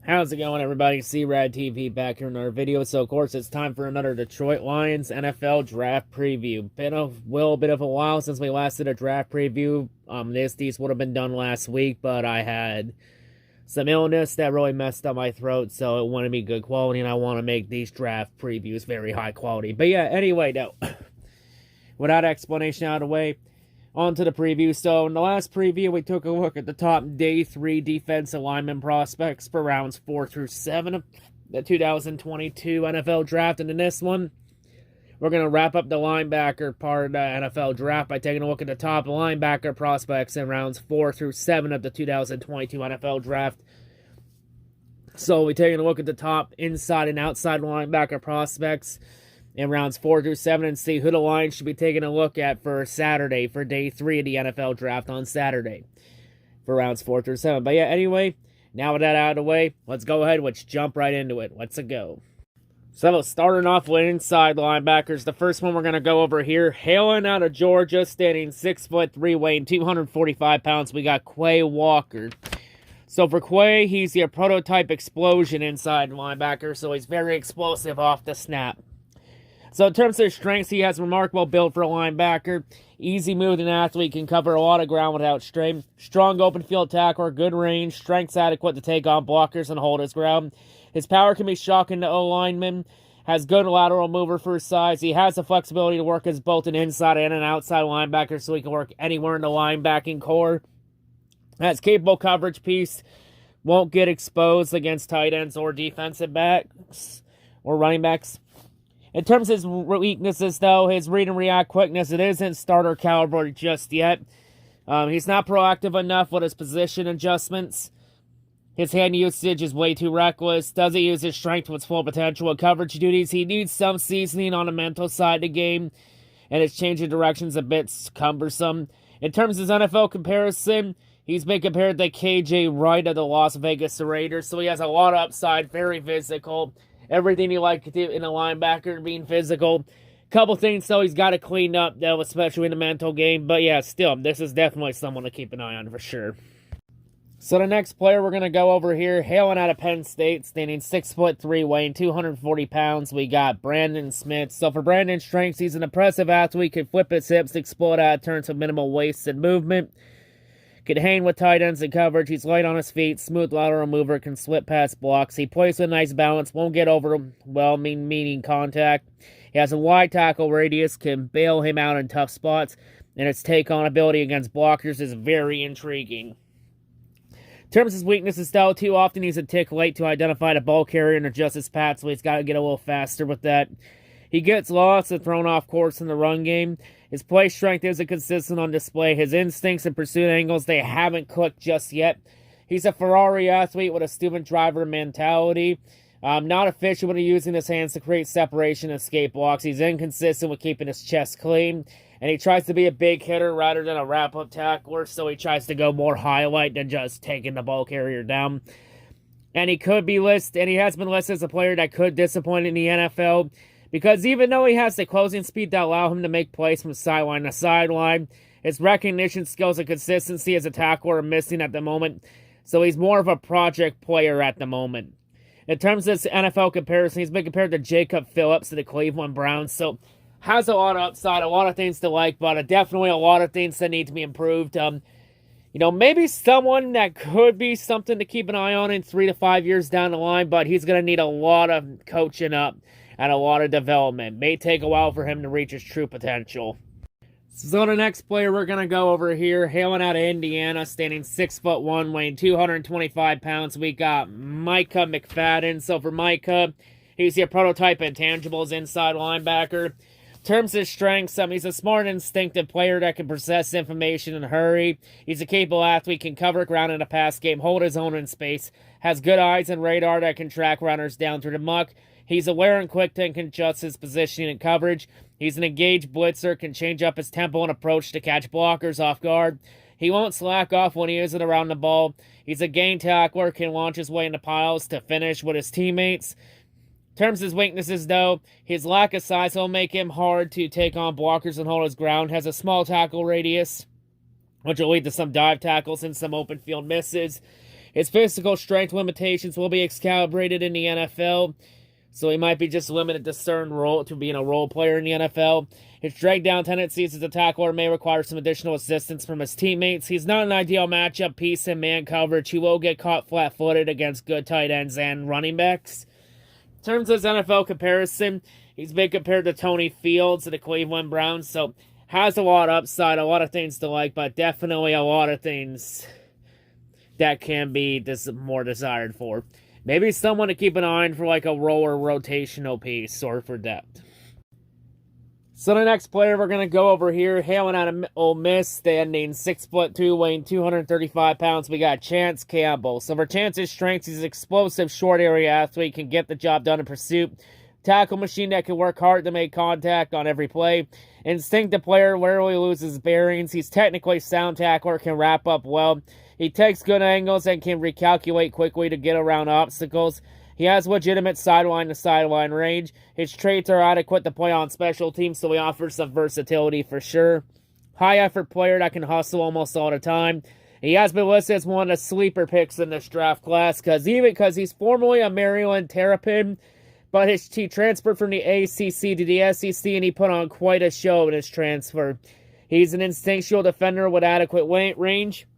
How's it going, everybody? C-RadTV back here in another video. So, of course, it's time for another Detroit Lions NFL draft preview. Been a little bit of a while since we last did a draft preview. These would have been done last week, but I had some illness that really messed up my throat, so it wanted to be good quality, and I want to make these draft previews very high quality. But yeah, anyway, no. Without explanation out of the way, on to the preview. So, in the last preview, we took a look at the top Day 3 defensive lineman prospects for rounds 4 through 7 of the 2022 NFL Draft. And in this one, we're going to wrap up the linebacker part of the NFL Draft by taking a look at the top linebacker prospects in rounds 4 through 7 of the 2022 NFL Draft. So, we're taking a look at the top inside and outside linebacker prospects in rounds 4 through 7 and see who the Lions should be taking a look at for Saturday, for Day 3 of the NFL Draft on Saturday for rounds 4 through 7. But yeah, anyway, now with that out of the way, let's go ahead. Let's jump right into it. Let's go. So, starting off with inside linebackers, the first one we're going to go over here, hailing out of Georgia, standing 6'3", weighing 245 pounds, we got Quay Walker. So for Quay, he's your prototype explosion inside linebacker, so he's very explosive off the snap. So in terms of his strengths, he has a remarkable build for a linebacker. Easy moving athlete, can cover a lot of ground without strain. Strong open field tackler, good range, strengths adequate to take on blockers and hold his ground. His power can be shocking to O-linemen. Has good lateral mover for his size. He has the flexibility to work as both an inside and an outside linebacker, so he can work anywhere in the linebacking core. Has capable coverage piece. Won't get exposed against tight ends or defensive backs or running backs. In terms of his weaknesses, though, his read and react quickness, it isn't starter caliber just yet. He's not proactive enough with his position adjustments. His hand usage is way too reckless. Doesn't use his strength to its full potential with coverage duties. He needs some seasoning on the mental side of the game, and his change of direction is a bit cumbersome. In terms of his NFL comparison, he's been compared to KJ Wright of the Las Vegas Raiders, so he has a lot of upside, very physical. Everything you like to do in a linebacker, being physical. Couple things, though, he's got to clean up, though, especially in the mental game. But, yeah, still, this is definitely someone to keep an eye on for sure. So, the next player we're going to go over here, hailing out of Penn State, standing 6'3", weighing 240 pounds, we got Brandon Smith. So, for Brandon's strengths, he's an impressive athlete, can flip his hips, explode out of turns with minimal wasted movement. Can hang with tight ends in coverage. He's light on his feet, smooth lateral mover, can slip past blocks. He plays with a nice balance, won't get overwhelming contact. He has a wide tackle radius, can bail him out in tough spots, and his take-on ability against blockers is very intriguing. In terms of his weaknesses, though, too often he's a tick late to identify the ball carrier and adjust his path, so he's got to get a little faster with that. He gets lost and thrown off course in the run game. His play strength isn't consistent on display. His instincts and pursuit angles, they haven't clicked just yet. He's a Ferrari athlete with a student driver mentality. Not efficient when using his hands to create separation and escape blocks. He's inconsistent with keeping his chest clean. And he tries to be a big hitter rather than a wrap-up tackler, so he tries to go more highlight than just taking the ball carrier down. And he could be listed, and he has been listed as a player that could disappoint in the NFL. Because even though he has the closing speed that allow him to make plays from sideline to sideline, his recognition skills and consistency as a tackler are missing at the moment, so he's more of a project player at the moment. In terms of his NFL comparison, he's been compared to Jacob Phillips of the Cleveland Browns, so has a lot of upside, a lot of things to like, but definitely a lot of things that need to be improved. Maybe someone that could be something to keep an eye on in 3 to 5 years down the line, but he's going to need a lot of coaching up and a lot of development. May take a while for him to reach his true potential. So the next player we're going to go over here, hailing out of Indiana, standing 6'1", weighing 225 pounds, we got Micah McFadden. So for Micah, he's your prototype intangibles inside linebacker. In terms of his strengths, he's a smart, instinctive player that can process information in a hurry. He's a capable athlete, can cover ground in a pass game, hold his own in space, has good eyes and radar that can track runners down through the muck. He's aware and quick and can adjust his positioning and coverage. He's an engaged blitzer, can change up his tempo and approach to catch blockers off guard. He won't slack off when he isn't around the ball. He's a game tackler, can launch his way into piles to finish with his teammates. In terms of his weaknesses, though, his lack of size will make him hard to take on blockers and hold his ground. Has a small tackle radius, which will lead to some dive tackles and some open field misses. His physical strength limitations will be excalibrated in the NFL, so he might be just limited to certain role to being a role player in the NFL. His drag down tendencies as a tackler may require some additional assistance from his teammates. He's not an ideal matchup piece in man coverage. He will get caught flat-footed against good tight ends and running backs. In terms of his NFL comparison, he's been compared to Tony Fields of the Cleveland Browns, so has a lot of upside, a lot of things to like, but definitely a lot of things that can be more desired for. Maybe someone to keep an eye on for like a role or rotational piece or for depth. So the next player we're going to go over here, hailing out of Ole Miss, standing 6'2", weighing 235 pounds, we got Chance Campbell. So for Chance's strengths, he's an explosive short area athlete, can get the job done in pursuit. Tackle machine that can work hard to make contact on every play. Instinctive player, rarely loses bearings. He's technically sound tackler, can wrap up well. He takes good angles and can recalculate quickly to get around obstacles. He has legitimate sideline-to-sideline range. His traits are adequate to play on special teams, so he offers some versatility for sure. High-effort player that can hustle almost all the time. He has been listed as one of the sleeper picks in this draft class, because he's formerly a Maryland Terrapin, but he transferred from the ACC to the SEC, and he put on quite a show in his transfer. He's an instinctual defender with adequate range.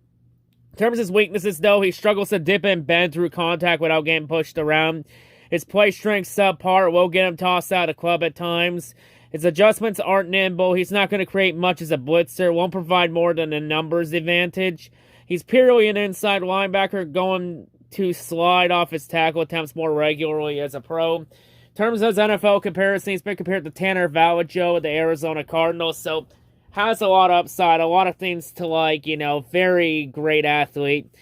In terms of his weaknesses, though, he struggles to dip and bend through contact without getting pushed around. His play strength subpar will get him tossed out of club at times. His adjustments aren't nimble. He's not going to create much as a blitzer. Won't provide more than a numbers advantage. He's purely an inside linebacker, going to slide off his tackle attempts more regularly as a pro. In terms of his NFL comparison, he's been compared to Tanner Valajo of the Arizona Cardinals, so has a lot of upside, a lot of things to like, very great athlete,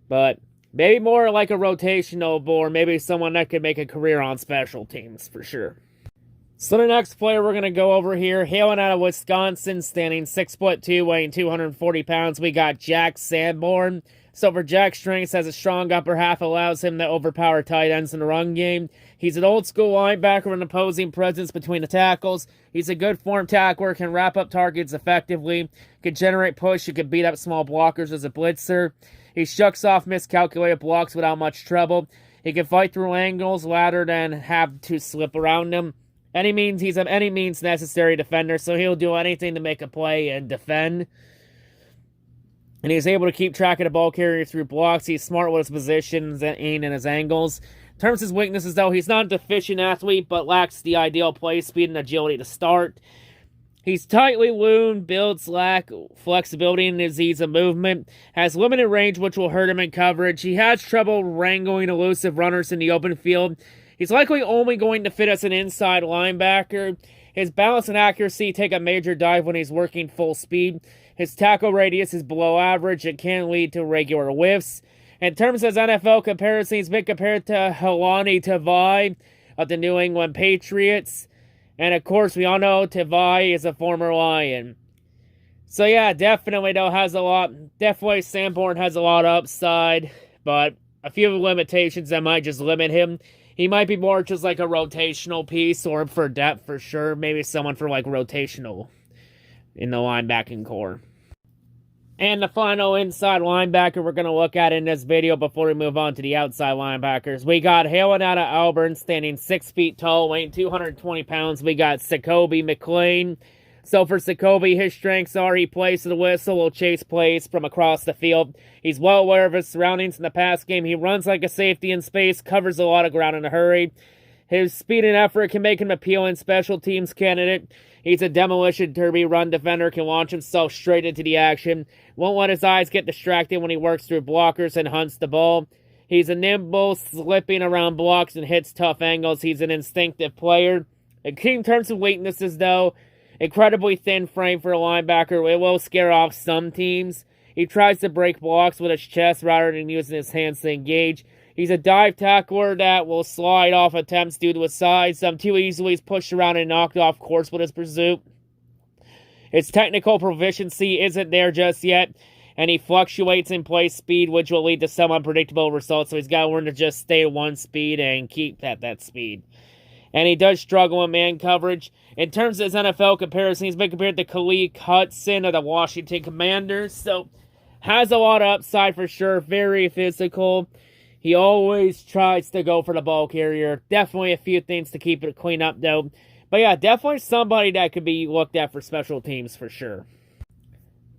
but maybe more like a rotational or maybe someone that could make a career on special teams for sure. So the next player we're going to go over here, hailing out of Wisconsin, standing 6'2", weighing 240 pounds, we got Jack Sanborn. So for Jack's strengths, has a strong upper half, allows him to overpower tight ends in the run game. He's an old-school linebacker with an opposing presence between the tackles. He's a good form tackler, can wrap up targets effectively, can generate push, he can beat up small blockers as a blitzer. He shucks off miscalculated blocks without much trouble. He can fight through angles, laddered, and have to slip around them. He's an any means necessary defender, so he'll do anything to make a play and defend. And he's able to keep track of the ball carrier through blocks. He's smart with his positions and his angles. In terms of his weaknesses, though, he's not a deficient athlete, but lacks the ideal play speed and agility to start. He's tightly wound, builds lack flexibility in his ease of movement, has limited range, which will hurt him in coverage. He has trouble wrangling elusive runners in the open field. He's likely only going to fit as an inside linebacker. His balance and accuracy take a major dive when he's working full speed. His tackle radius is below average and can lead to regular whiffs. In terms of his NFL comparison, he's been compared to Helani Tavai of the New England Patriots. And of course, we all know Tavai is a former Lion. So yeah, definitely Sanborn has a lot of upside, but a few limitations that might just limit him. He might be more just like a rotational piece, or for depth for sure. Maybe someone for like rotational in the linebacking core. And the final inside linebacker we're going to look at in this video before we move on to the outside linebackers. We got hailing out of Auburn, standing 6 feet tall, weighing 220 pounds. We got Socoby Mclean. So for Socoby, his strengths are he plays to the whistle, will chase plays from across the field. He's well aware of his surroundings in the pass game. He runs like a safety in space, covers a lot of ground in a hurry. His speed and effort can make him an appealing special teams candidate. He's a demolition derby run defender, can launch himself straight into the action. Won't let his eyes get distracted when he works through blockers and hunts the ball. He's a nimble, slipping around blocks and hits tough angles. He's an instinctive player. In terms of weaknesses, though, incredibly thin frame for a linebacker. It will scare off some teams. He tries to break blocks with his chest rather than using his hands to engage. He's a dive tackler that will slide off attempts due to his size. Too easily he's pushed around and knocked off course with his pursuit. His technical proficiency isn't there just yet, and he fluctuates in play speed, which will lead to some unpredictable results. So he's got to learn to just stay at one speed and keep at that speed. And he does struggle in man coverage. In terms of his NFL comparison, he's been compared to Khalid Hudson of the Washington Commanders. So Has a lot of upside for sure. Very physical. He always tries to go for the ball carrier. Definitely a few things to keep it clean up, though. But yeah, definitely somebody that could be looked at for special teams for sure.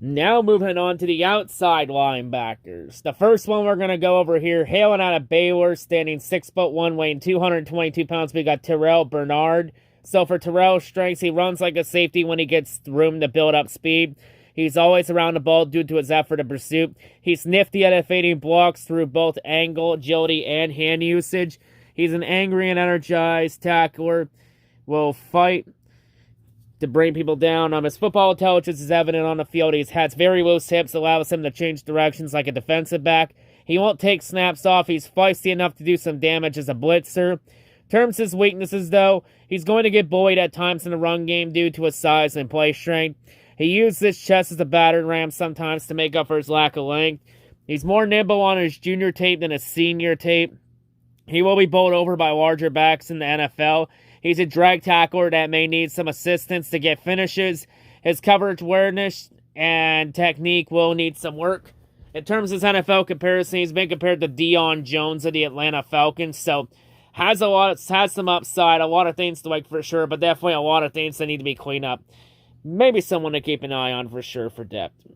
Now moving on to the outside linebackers. The first one we're going to go over here, hailing out of Baylor, standing 6'1", weighing 222 pounds. We got Tyrel Bernard. So for Tyrel's strengths, he runs like a safety when he gets room to build up speed. He's always around the ball due to his effort in pursuit. He's nifty at evading blocks through both angle, agility, and hand usage. He's an angry and energized tackler. Will fight to bring people down. His football intelligence is evident on the field. He has very loose hips, allows him to change directions like a defensive back. He won't take snaps off. He's feisty enough to do some damage as a blitzer. In terms of his weaknesses, though, he's going to get bullied at times in the run game due to his size and play strength. He used his chest as a battering ram sometimes to make up for his lack of length. He's more nimble on his junior tape than his senior tape. He will be bowled over by larger backs in the NFL. He's a drag tackler that may need some assistance to get finishes. His coverage awareness and technique will need some work. In terms of his NFL comparison, he's been compared to Deion Jones of the Atlanta Falcons, so has some upside, a lot of things to like for sure, but definitely a lot of things that need to be cleaned up. Maybe someone to keep an eye on for sure for depth.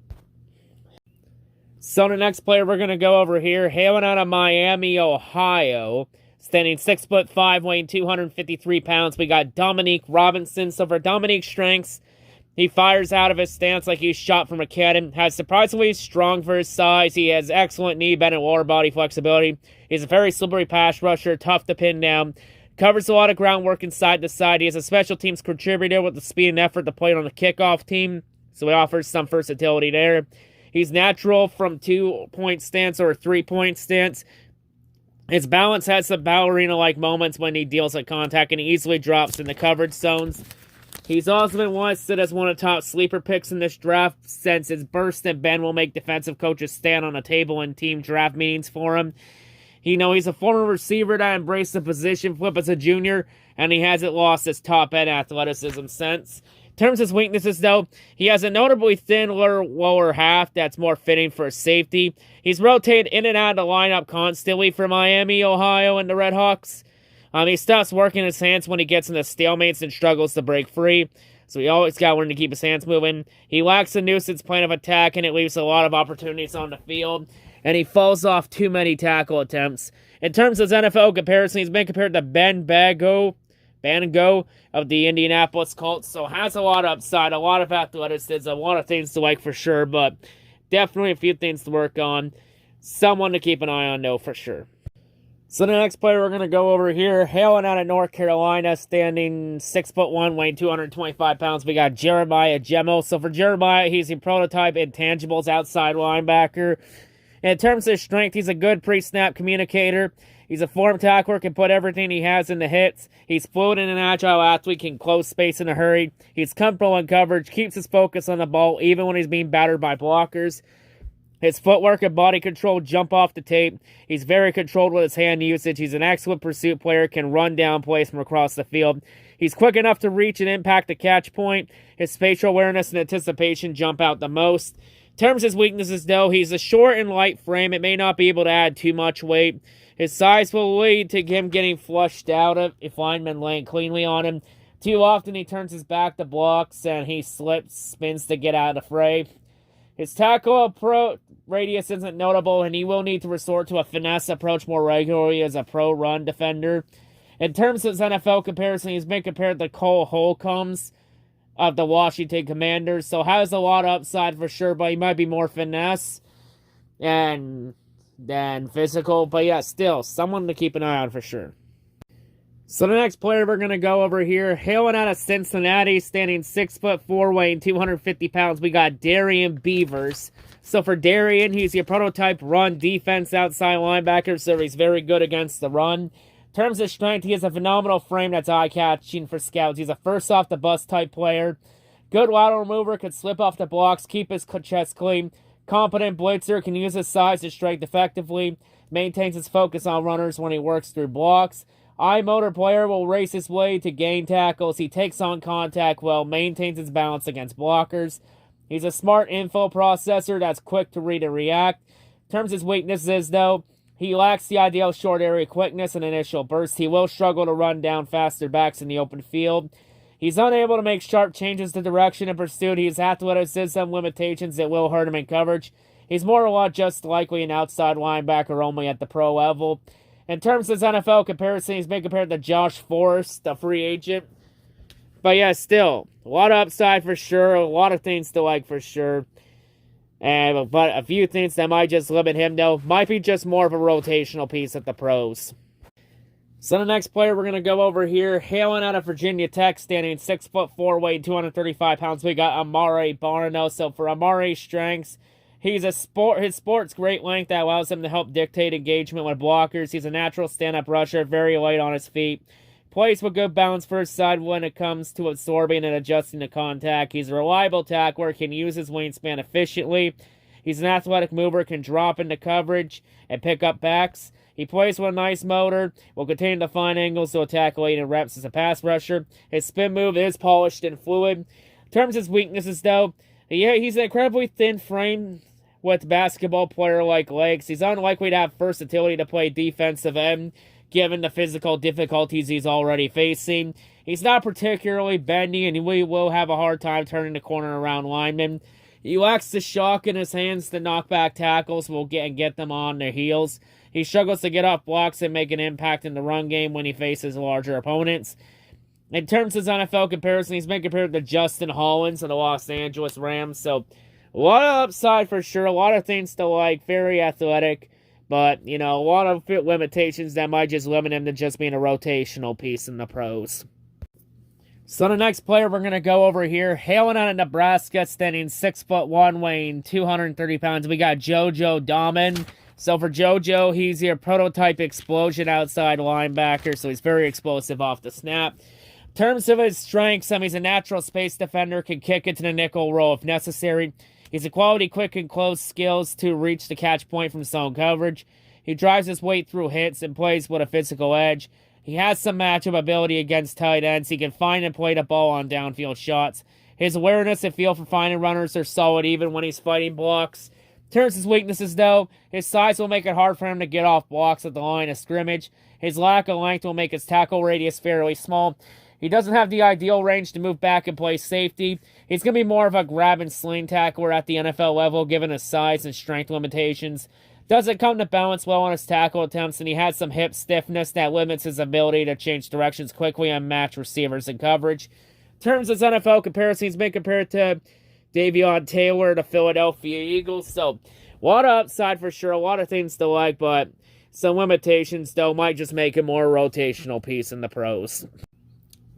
So the next player we're going to go over here, hailing out of Miami, Ohio, standing 6'5", weighing 253 pounds. We got Dominique Robinson. So for Dominique's strengths, he fires out of his stance like he's shot from a cannon. Has surprisingly strong for his size. He has excellent knee bend and lower body flexibility. He's a very slippery pass rusher, tough to pin down. Covers a lot of groundwork inside to side. He is a special teams contributor with the speed and effort to play on the kickoff team, so he offers some versatility there. He's natural from 2-point stance or a 3-point stance. His balance has some ballerina-like moments when he deals with contact, and he easily drops in the coverage zones. He's also been listed as one of the top sleeper picks in this draft, since his burst and bend will make defensive coaches stand on a table in team draft meetings for him. He's a former receiver that embraced the position flip as a junior, and he hasn't lost his top-end athleticism since. In terms of his weaknesses, though, he has a notably thin lower half that's more fitting for a safety. He's rotated in and out of the lineup constantly for Miami, Ohio, and the Red Hawks. He stops working his hands when he gets into stalemates and struggles to break free, so he always got one to keep his hands moving. He lacks a nuisance plan of attack, and it leaves a lot of opportunities on the field. And he falls off too many tackle attempts. In terms of his NFL comparison, he's been compared to Ben Bango of the Indianapolis Colts, so has a lot of upside, a lot of athleticism, a lot of things to like for sure, but definitely a few things to work on. Someone to keep an eye on, though, for sure. So the next player we're going to go over here, hailing out of North Carolina, standing 6'1", weighing 225 pounds. We got Jeremiah Gemmel. So for Jeremiah, he's a prototype intangibles outside linebacker. In terms of strength, he's a good pre-snap communicator. He's a form tackler, can put everything he has into hits. He's fluid and an agile athlete, can close space in a hurry. He's comfortable in coverage, keeps his focus on the ball even when he's being battered by blockers. His footwork and body control jump off the tape. He's very controlled with his hand usage. He's an excellent pursuit player, can run down plays from across the field. He's quick enough to reach and impact the catch point. His spatial awareness and anticipation jump out the most. In terms of his weaknesses, though, he's a short and light frame. It may not be able to add too much weight. His size will lead to him getting flushed out if linemen laying cleanly on him. Too often he turns his back to blocks and he spins to get out of the fray. His tackle approach radius isn't notable, and he will need to resort to a finesse approach more regularly as a pro-run defender. In terms of his NFL comparison, he's been compared to Cole Holcombs of the Washington Commanders, so has a lot of upside for sure, but he might be more finesse than physical. But yeah, still, someone to keep an eye on for sure. So the next player we're going to go over here, hailing out of Cincinnati, standing 6'4", weighing 250 pounds, we got Darien Beavers. So for Darien, he's your prototype run defense outside linebacker, so he's very good against the run. In terms of strength, he has a phenomenal frame that's eye-catching for scouts. He's a first-off-the-bus type player. Good lateral mover, could slip off the blocks, keep his chest clean. Competent blitzer, can use his size and strength effectively. Maintains his focus on runners when he works through blocks. Eye motor player, will race his way to gain tackles. He takes on contact well, maintains his balance against blockers. He's a smart info processor that's quick to read and react. In terms of his weaknesses, though, he lacks the ideal short area quickness and initial burst. He will struggle to run down faster backs in the open field. He's unable to make sharp changes to direction in pursuit. He has athleticism limitations that will hurt him in coverage. He's more or less just likely an outside linebacker only at the pro level. In terms of his NFL comparison, he's been compared to Josh Forrest, the free agent. But yeah, still, a lot of upside for sure. A lot of things to like for sure. But a few things that might just limit him, though, might be just more of a rotational piece at the pros. So the next player we're going to go over here, hailing out of Virginia Tech, standing 6'4", weighing 235 pounds, we got Amari Barfield. So for Amari's strengths, his sport's great length that allows him to help dictate engagement with blockers. He's a natural stand-up rusher, very light on his feet. Plays with good balance first side when it comes to absorbing and adjusting to contact. He's a reliable tackler, can use his wingspan efficiently. He's an athletic mover, can drop into coverage and pick up backs. He plays with a nice motor, will continue to find angles to attack late in reps as a pass rusher. His spin move is polished and fluid. In terms of his weaknesses, though, he's an incredibly thin frame with basketball player-like legs. He's unlikely to have versatility to play defensive end, given the physical difficulties he's already facing. He's not particularly bendy, and we will have a hard time turning the corner around linemen. He lacks the shock in his hands to knock back tackles, will get them on their heels. He struggles to get off blocks and make an impact in the run game when he faces larger opponents. In terms of his NFL comparison, he's been compared to Justin Hollins of the Los Angeles Rams. So, a lot of upside for sure. A lot of things to like. Very athletic. But, a lot of limitations that might just limit him to just being a rotational piece in the pros. So the next player we're going to go over here, hailing out of Nebraska, standing 6'1", weighing 230 pounds, we got JoJo Damon. So for JoJo, he's your prototype explosion outside linebacker, so he's very explosive off the snap. In terms of his strengths, he's a natural space defender, can kick it to the nickel role if necessary. He's a quality quick and close skills to reach the catch point from zone coverage. He drives his weight through hits and plays with a physical edge. He has some matchup ability against tight ends. He can find and play the ball on downfield shots. His awareness and feel for finding runners are solid even when he's fighting blocks. In terms of his weaknesses, though, his size will make it hard for him to get off blocks at the line of scrimmage. His lack of length will make his tackle radius fairly small. He doesn't have the ideal range to move back and play safety. He's going to be more of a grab and sling tackler at the NFL level given his size and strength limitations. Doesn't come to balance well on his tackle attempts, and he has some hip stiffness that limits his ability to change directions quickly and match receivers in coverage. In terms of his NFL comparison, he's been compared to Davion Taylor of the Philadelphia Eagles. So, a lot of upside for sure, a lot of things to like, but some limitations, though, might just make him more a rotational piece in the pros.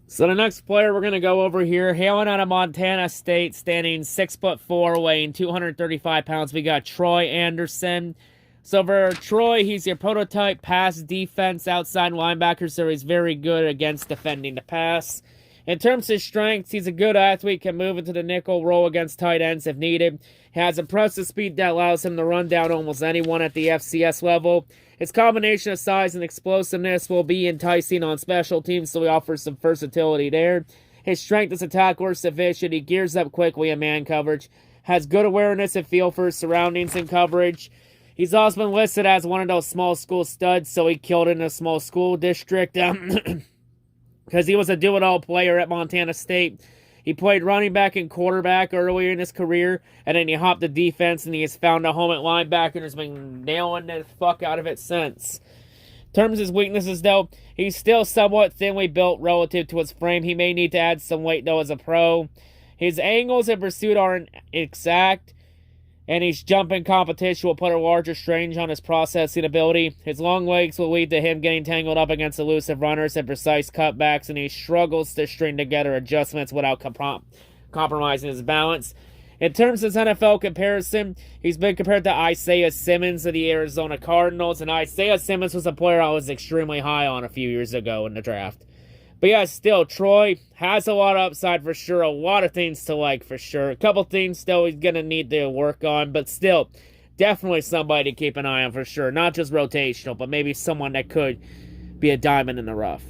So the next player we're going to go over here, hailing out of Montana State, standing 6'4", weighing 235 pounds, we got Troy Anderson. So for Troy, he's your prototype pass defense outside linebacker, so he's very good against defending the pass. In terms of his strengths, he's a good athlete, can move into the nickel role against tight ends if needed. He has impressive speed that allows him to run down almost anyone at the FCS level. His combination of size and explosiveness will be enticing on special teams, so he offers some versatility there. His strength as a tackler is sufficient. He gears up quickly in man coverage. Has good awareness and feel for his surroundings and coverage. He's also been listed as one of those small school studs, so he killed in a small school district because he was a do-it-all player at Montana State. He played running back and quarterback earlier in his career, and then he hopped to defense, and he has found a home at linebacker and has been nailing the fuck out of it since. In terms of his weaknesses, though, he's still somewhat thinly built relative to his frame. He may need to add some weight, though, as a pro. His angles in pursuit aren't exact, and his jumping competition will put a larger strain on his processing ability. His long legs will lead to him getting tangled up against elusive runners and precise cutbacks, and he struggles to string together adjustments without compromising his balance. In terms of his NFL comparison, he's been compared to Isaiah Simmons of the Arizona Cardinals, and Isaiah Simmons was a player I was extremely high on a few years ago in the draft. But yeah, still, Troy has a lot of upside for sure. A lot of things to like for sure. A couple things still he's going to need to work on. But still, definitely somebody to keep an eye on for sure. Not just rotational, but maybe someone that could be a diamond in the rough.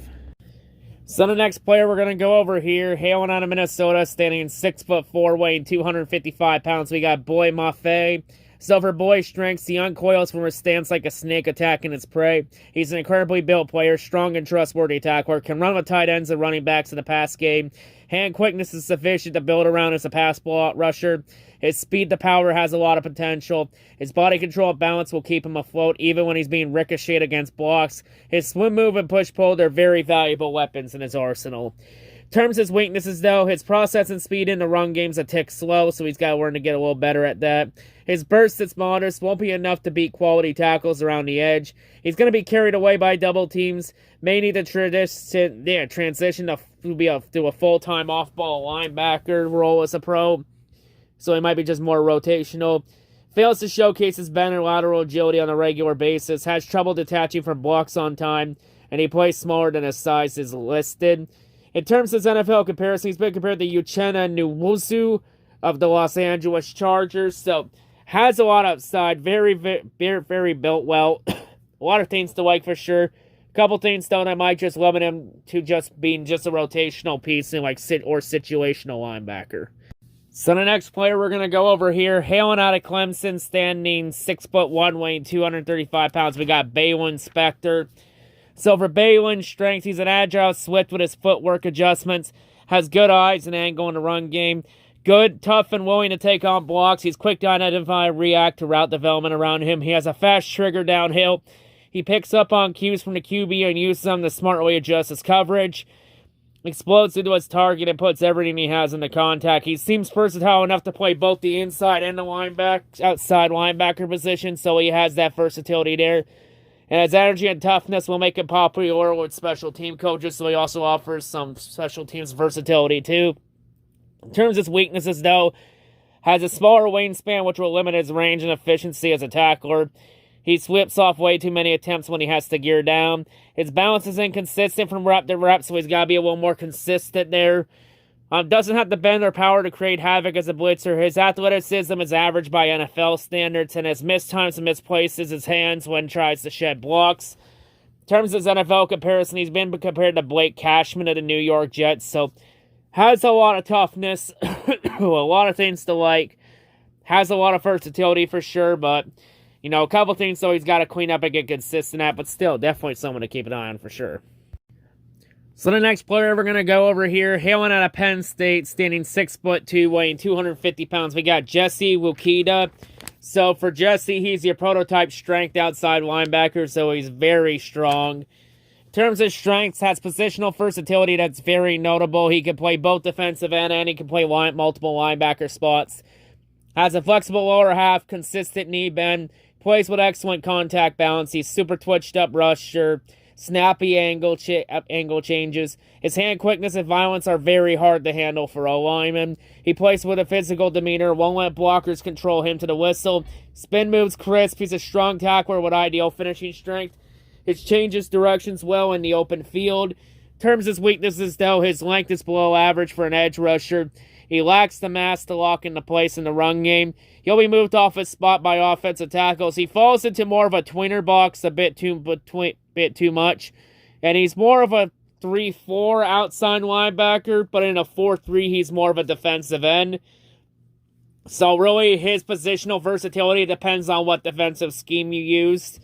So the next player we're going to go over here, hailing out of Minnesota, standing 6'4", weighing 255 pounds. We got Boy Mafe. So for Boy's strengths, he uncoils from his stance like a snake attacking its prey. He's an incredibly built player, strong and trustworthy tackler, can run with tight ends and running backs in the pass game. Hand quickness is sufficient to build around as a pass block rusher. His speed to power has a lot of potential. His body control and balance will keep him afloat even when he's being ricocheted against blocks. His swim move and push-pull are very valuable weapons in his arsenal. In terms of his weaknesses, though, his processing speed in the run game's a tick slow, so he's got to learn to get a little better at that. His burst that's modest won't be enough to beat quality tackles around the edge. He's going to be carried away by double teams. May need to transition to a full-time off-ball linebacker role as a pro, so he might be just more rotational. Fails to showcase his bend and lateral agility on a regular basis. Has trouble detaching from blocks on time, and he plays smaller than his size is listed. In terms of his NFL comparison, he's been compared to Uchenna Nwosu of the Los Angeles Chargers. So, has a lot of upside. Very, very built well. A lot of things to like for sure. A couple things, though, that might just limit him to just being just a rotational piece and or situational linebacker. So the next player we're going to go over here, hailing out of Clemson, standing 6'1", weighing 235 pounds. We got Baylon Spector. So for Baylon's strength, he's an agile, swift with his footwork adjustments, has good eyes and angle in the run game, good, tough, and willing to take on blocks. He's quick to identify and react to route development around him. He has a fast trigger downhill. He picks up on cues from the QB and uses them to smartly adjust his coverage. Explodes into his target and puts everything he has into contact. He seems versatile enough to play both the inside and the outside linebacker position, so he has that versatility there. And his energy and toughness will make him popular with special team coaches, so he also offers some special teams versatility too. In terms of his weaknesses, though, has a smaller wingspan, which will limit his range and efficiency as a tackler. He slips off way too many attempts when he has to gear down. His balance is inconsistent from rep to rep, so he's got to be a little more consistent there. Doesn't have the bend or power to create havoc as a blitzer. His athleticism is average by NFL standards, and his missed times and misplaces his hands when tries to shed blocks. In terms of his NFL comparison, he's been compared to Blake Cashman of the New York Jets, so has a lot of toughness, a lot of things to like, has a lot of versatility for sure, but, you know, a couple things so he's got to clean up and get consistent at, but still, definitely someone to keep an eye on for sure. So the next player we're going to go over here, hailing out of Penn State, standing 6'2", weighing 250 pounds. We got Jesse Wukita. So for Jesse, he's your prototype strength outside linebacker, so he's very strong. In terms of strengths, has positional versatility that's very notable. He can play both defensive end and he can play multiple linebacker spots. Has a flexible lower half, consistent knee bend, plays with excellent contact balance. He's super twitched up rusher. Snappy angle changes. His hand quickness and violence are very hard to handle for a lineman. He plays with a physical demeanor, won't let blockers control him to the whistle. Spin moves crisp. He's a strong tackler with ideal finishing strength. His changes directions well in the open field. In terms of his weaknesses, though, his length is below average for an edge rusher. He lacks the mass to lock into place in the run game. He'll be moved off his spot by offensive tackles. He falls into more of a tweener box a bit too much. And he's more of a 3-4 outside linebacker, but in a 4-3, he's more of a defensive end. So really, his positional versatility depends on what defensive scheme you use.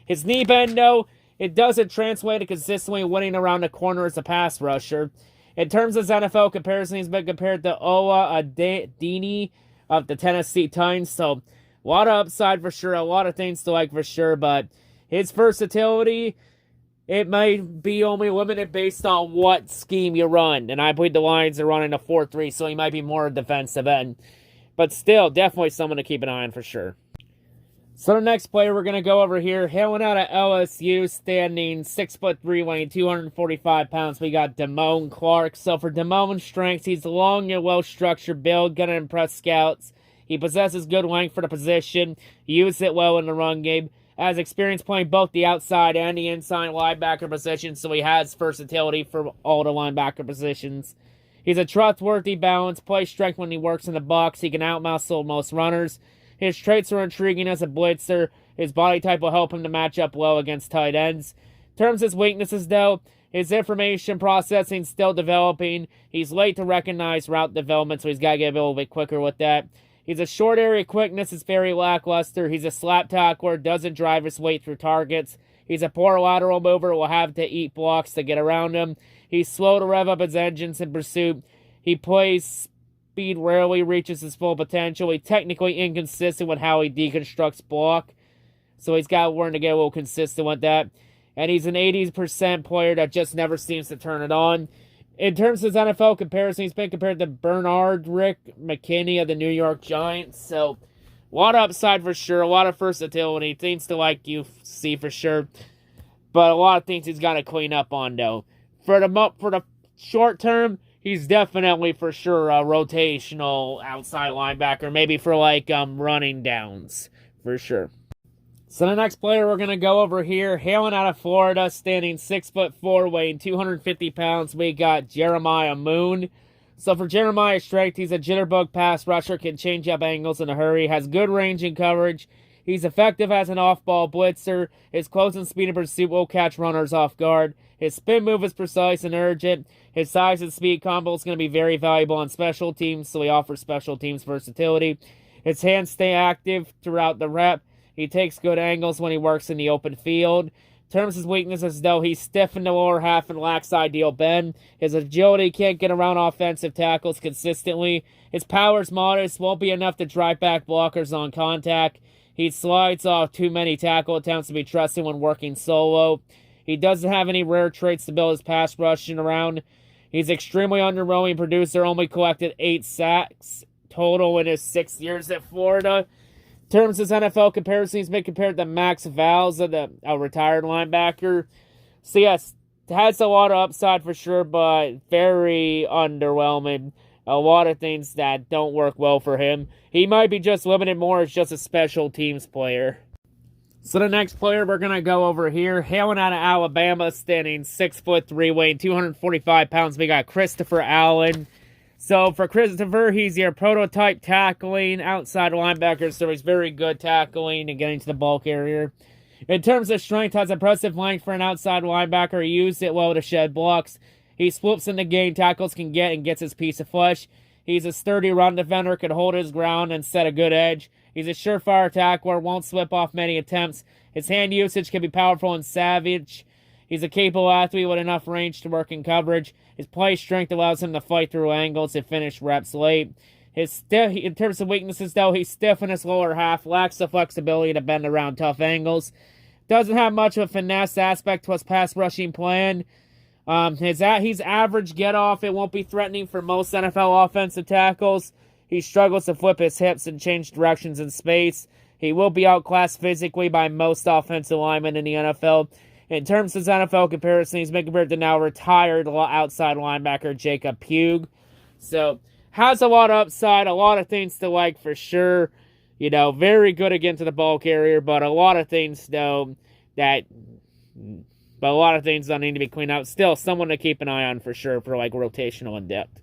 His knee bend, though, it doesn't translate to consistently winning around the corner as a pass rusher. In terms of his NFL comparison, he's been compared to Ola Adeni of the Tennessee Titans. So, a lot of upside for sure, a lot of things to like for sure, but his versatility, it may be only limited based on what scheme you run. And I believe the Lions are running a 4-3, so he might be more defensive end. But still, definitely someone to keep an eye on for sure. So the next player we're going to go over here, hailing out of LSU, standing 6'3", weighing 245 pounds, we got Damone Clark. So for Damone's strengths, he's long and well-structured build, going to impress scouts. He possesses good length for the position, uses it well in the run game, has experience playing both the outside and the inside linebacker positions, so he has versatility for all the linebacker positions. He's a trustworthy balance, plays strength when he works in the box. He can outmuscle most runners. His traits are intriguing as a blitzer. His body type will help him to match up well against tight ends. In terms of his weaknesses, though, His information processing still developing. He's late to recognize route development, so he's got to get a little bit quicker with that. He's a short area quickness is very lackluster. He's a slap tackler, doesn't drive his weight through targets. He's a poor lateral mover, will have to eat blocks to get around him. He's slow to rev up his engines in pursuit. He plays speed, rarely reaches his full potential. He's technically inconsistent with how he deconstructs block, so he's got to learn to get a little consistent with that. And he's an 80% player that just never seems to turn it on. In terms of his NFL comparison, he's been compared to Bernard Rick McKinney of the New York Giants. So, a lot of upside for sure, a lot of versatility, things to like you see for sure. But a lot of things he's got to clean up on, though. For the short term, he's definitely for sure a rotational outside linebacker, maybe for like running downs, for sure. So the next player we're going to go over here, hailing out of Florida, standing 6'4", weighing 250 pounds, we got Jeremiah Moon. So for Jeremiah's strength, he's a jitterbug pass rusher, can change up angles in a hurry, has good range and coverage. He's effective as an off-ball blitzer. His closing speed and pursuit will catch runners off guard. His spin move is precise and urgent. His size and speed combo is going to be very valuable on special teams, so he offers special teams versatility. His hands stay active throughout the rep. He takes good angles when he works in the open field. In terms of his weaknesses, though, he's stiff in the lower half and lacks ideal bend. His agility can't get around offensive tackles consistently. His power is modest, won't be enough to drive back blockers on contact. He slides off too many tackle attempts to be trusted when working solo. He doesn't have any rare traits to build his pass rushing around. He's extremely underwhelming producer, only collected 8 sacks total in his 6 years at Florida. In terms of his NFL comparison, he's been compared to Max Valls, a retired linebacker. So yes, has a lot of upside for sure, but very underwhelming. A lot of things that don't work well for him. He might be just limited more as just a special teams player. So the next player we're going to go over here, hailing out of Alabama, standing 6'3", weighing 245 pounds, we got Christopher Allen. So for Christopher, he's your prototype tackling outside linebacker, so he's very good tackling and getting to the ball carrier. In terms of strength, has impressive length for an outside linebacker. He used it well to shed blocks. He swoops in the game tackles can get and gets his piece of flesh. He's a sturdy run defender, can hold his ground and set a good edge. He's a surefire tackler, won't slip off many attempts. His hand usage can be powerful and savage. He's a capable athlete with enough range to work in coverage. His play strength allows him to fight through angles and finish reps late. In terms of weaknesses, though, he's stiff in his lower half, lacks the flexibility to bend around tough angles. Doesn't have much of a finesse aspect to his pass rushing plan. He's average get off. It won't be threatening for most NFL offensive tackles. He struggles to flip his hips and change directions in space. He will be outclassed physically by most offensive linemen in the NFL. In terms of his NFL comparison, he's been compared to now retired outside linebacker Jacob Puig. So, has a lot of upside, a lot of things to like for sure. You know, very good again to the ball carrier, but a lot of things, though, that need to be cleaned out. Still, someone to keep an eye on for sure for, like, rotational and depth.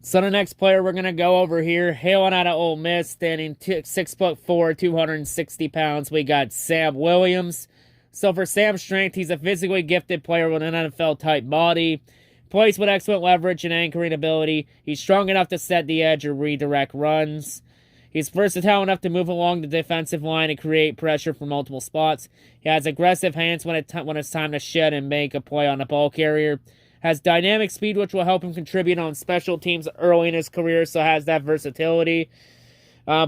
So the next player we're going to go over here, hailing out of Ole Miss, standing 6'4", 260 pounds, we got Sam Williams. So for Sam's strength, he's a physically gifted player with an NFL-type body. Plays with excellent leverage and anchoring ability. He's strong enough to set the edge or redirect runs. He's versatile enough to move along the defensive line and create pressure from multiple spots. He has aggressive hands when it's time to shed and make a play on the ball carrier. Has dynamic speed, which will help him contribute on special teams early in his career, so has that versatility.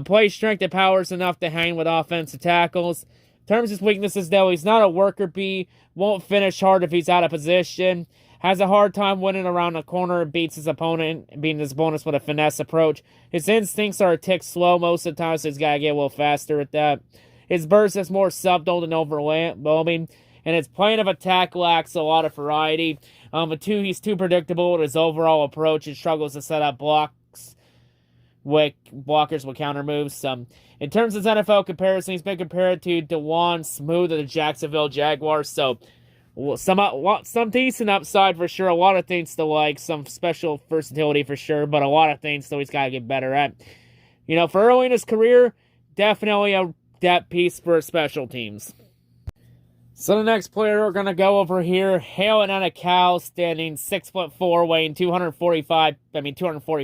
Play strength and power is enough to hang with offensive tackles. In terms of his weaknesses, though, he's not a worker bee. Won't finish hard if he's out of position. Has a hard time winning around the corner and beats his opponent, beating his opponents with a finesse approach. His instincts are a tick slow most of the time, so he's got to get a little faster at that. His burst is more subtle than overwhelming, and his plan of attack lacks a lot of variety. He's too predictable with his overall approach and struggles to set up blockers with counter moves. In terms of his NFL comparison, he's been compared to DeJuan Smooth of the Jacksonville Jaguars, so some decent upside for sure, a lot of things to like, some special versatility for sure, but a lot of things so he's got to get better at. You know, for early in his career, definitely a depth piece for special teams. So the next player we're going to go over here, hailing out of Cal, standing 6'4", weighing 240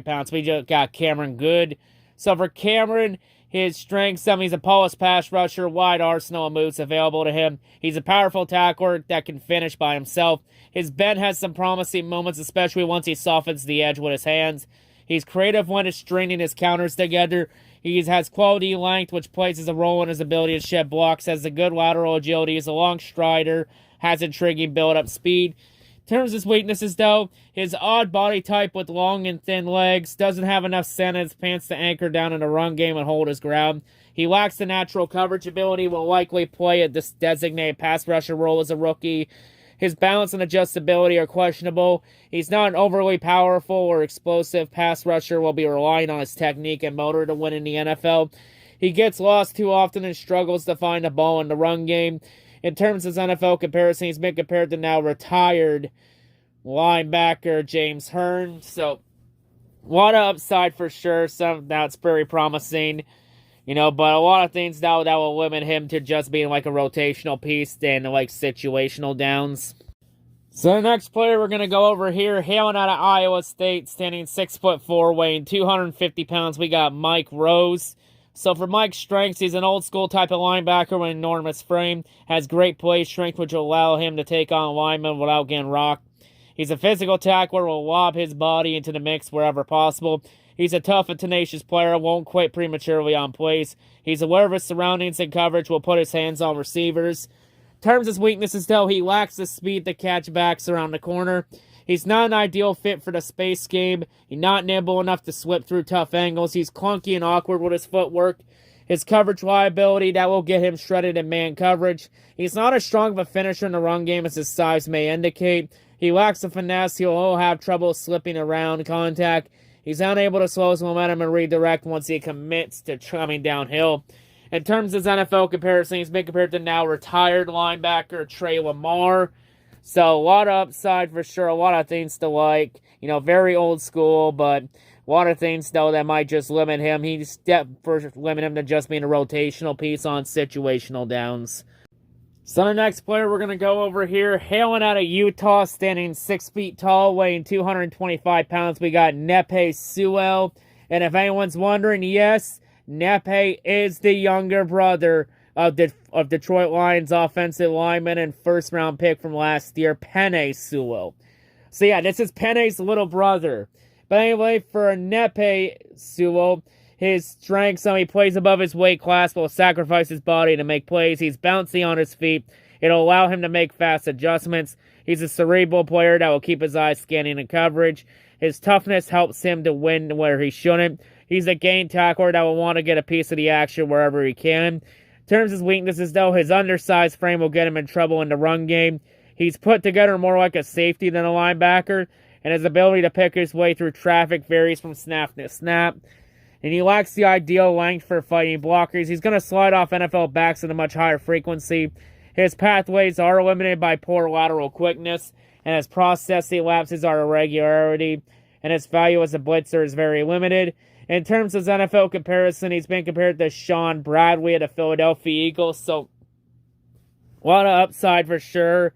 pounds. We just got Cameron Good. So for Cameron, his strengths, he's a polished pass rusher, wide arsenal of moves available to him. He's a powerful tackler that can finish by himself. His bend has some promising moments, especially once he softens the edge with his hands. He's creative when he's stringing his counters together. He has quality length, which plays a role in his ability to shed blocks, has a good lateral agility, he's a long strider, has intriguing build-up speed. In terms of his weaknesses, though, his odd body type with long and thin legs, doesn't have enough scent in his pants to anchor down in the run game and hold his ground. He lacks the natural coverage ability, will likely play a designated pass rusher role as a rookie. His balance and adjustability are questionable. He's not an overly powerful or explosive pass rusher, will be relying on his technique and motor to win in the NFL. He gets lost too often and struggles to find the ball in the run game. In terms of his NFL comparison, he's been compared to now retired linebacker James Hearn. So, a lot of upside for sure. That's very promising. But a lot of things now that will limit him to just being like a rotational piece and like situational downs. So the next player we're going to go over here, hailing out of Iowa State, standing 6'4", weighing 250 pounds, we got Mike Rose. So for Mike's strengths, he's an old school type of linebacker with an enormous frame, has great play strength which will allow him to take on linemen without getting rocked. He's a physical tackler, will lob his body into the mix wherever possible. He's a tough and tenacious player, won't quit prematurely on plays. He's aware of his surroundings and coverage, will put his hands on receivers. In terms of his weaknesses, though, he lacks the speed to catch backs around the corner. He's not an ideal fit for the space game. He's not nimble enough to slip through tough angles. He's clunky and awkward with his footwork. His coverage liability, that will get him shredded in man coverage. He's not as strong of a finisher in the run game as his size may indicate. He lacks the finesse. He'll have trouble slipping around contact. He's unable to slow his momentum and redirect once he commits to coming downhill. In terms of his NFL comparison, he's been compared to now retired linebacker Trey Lamar. So a lot of upside for sure, a lot of things to like. Very old school, but a lot of things, though, that might just limit him. Limit him to just being a rotational piece on situational downs. So the next player we're going to go over here, hailing out of Utah, standing 6 feet tall, weighing 225 pounds, we got Nephi Suel. And if anyone's wondering, yes, Nephi is the younger brother of Detroit Lions offensive lineman and first-round pick from last year, Penei Sewell. So yeah, this is Penei's little brother. But anyway, for Nephi Sewell, his strengths, he plays above his weight class, but will sacrifice his body to make plays. He's bouncy on his feet. It'll allow him to make fast adjustments. He's a cerebral player that will keep his eyes scanning in coverage. His toughness helps him to win where he shouldn't. He's a game tackler that will want to get a piece of the action wherever he can. In terms of his weaknesses, though, his undersized frame will get him in trouble in the run game. He's put together more like a safety than a linebacker, and his ability to pick his way through traffic varies from snap to snap. And he lacks the ideal length for fighting blockers. He's going to slide off NFL backs at a much higher frequency. His pathways are limited by poor lateral quickness, and his processing lapses are irregularity, and his value as a blitzer is very limited. In terms of his NFL comparison, he's been compared to Sean Bradley of the Philadelphia Eagles, so a lot of upside for sure,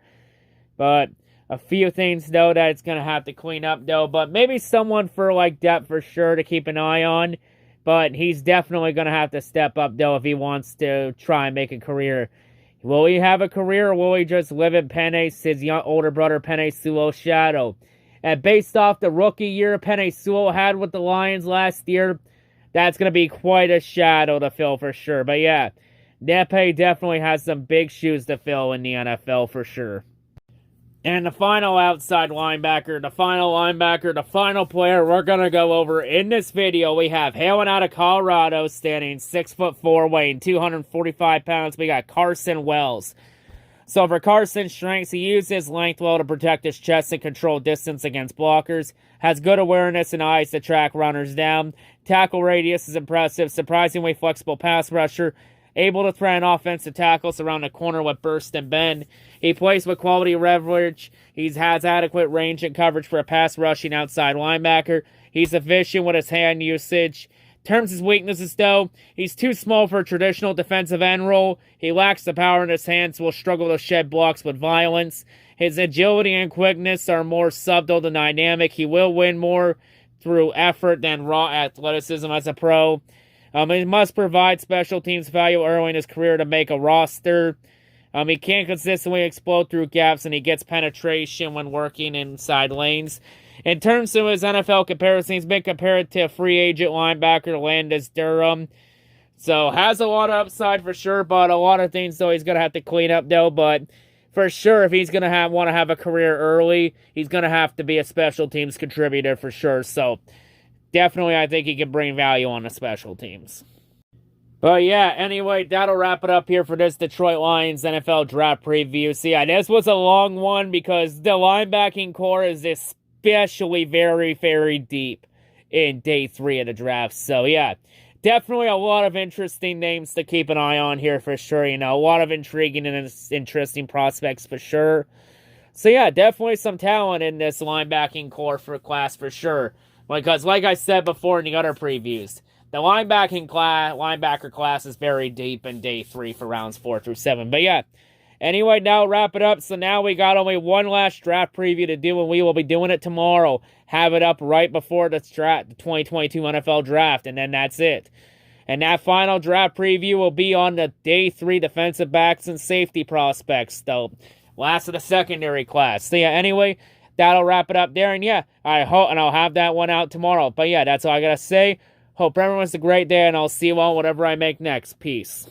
but a few things, though, that it's going to have to clean up, though, but maybe someone for, depth for sure to keep an eye on, but he's definitely going to have to step up, though, if he wants to try and make a career. Will he have a career, or will he just live in his older brother Penei Sewell's shadow? And based off the rookie year Penei Sewell had with the Lions last year, that's going to be quite a shadow to fill for sure. But yeah, Nephi definitely has some big shoes to fill in the NFL for sure. And the final outside linebacker, the final player we're going to go over in this video, we have hailing out of Colorado, standing 6'4", weighing 245 pounds, we got Carson Wells. So for Carson's strengths, he uses his length well to protect his chest and control distance against blockers, has good awareness and eyes to track runners down, tackle radius is impressive, surprisingly flexible pass rusher, able to threaten offensive tackles around the corner with burst and bend. He plays with quality leverage. He has adequate range and coverage for a pass rushing outside linebacker. He's efficient with his hand usage. In terms of his weaknesses, though, he's too small for a traditional defensive end role. He lacks the power in his hands, will struggle to shed blocks with violence. His agility and quickness are more subtle than dynamic. He will win more through effort than raw athleticism as a pro. He must provide special teams value early in his career to make a roster. He can't consistently explode through gaps, and he gets penetration when working inside lanes. In terms of his NFL comparison, he's been compared to free agent linebacker Landis Durham. So, has a lot of upside for sure, but a lot of things, though, he's going to have to clean up, though. But for sure, if he's going to want to have a career early, he's going to have to be a special teams contributor for sure. So, definitely, I think he can bring value on the special teams. But yeah, anyway, that'll wrap it up here for this Detroit Lions NFL draft preview. So yeah, this was a long one because the linebacking core is especially very, very deep in day 3 of the draft. So yeah, definitely a lot of interesting names to keep an eye on here for sure. You know, a lot of intriguing and interesting prospects for sure. So yeah, definitely some talent in this linebacking core for class for sure. Because like I said before in the other previews, the linebacker class is very deep in day 3 for rounds 4 through 7. But yeah, anyway, now wrap it up. So now we got only one last draft preview to do, and we will be doing it tomorrow. Have it up right before the 2022 NFL draft, and then that's it. And that final draft preview will be on the day 3 defensive backs and safety prospects, though. Last of the secondary class. So yeah, anyway, that'll wrap it up there. And yeah, I hope, and I'll have that one out tomorrow. But yeah, that's all I gotta say. Hope everyone's a great day, and I'll see you all whatever I make next. Peace.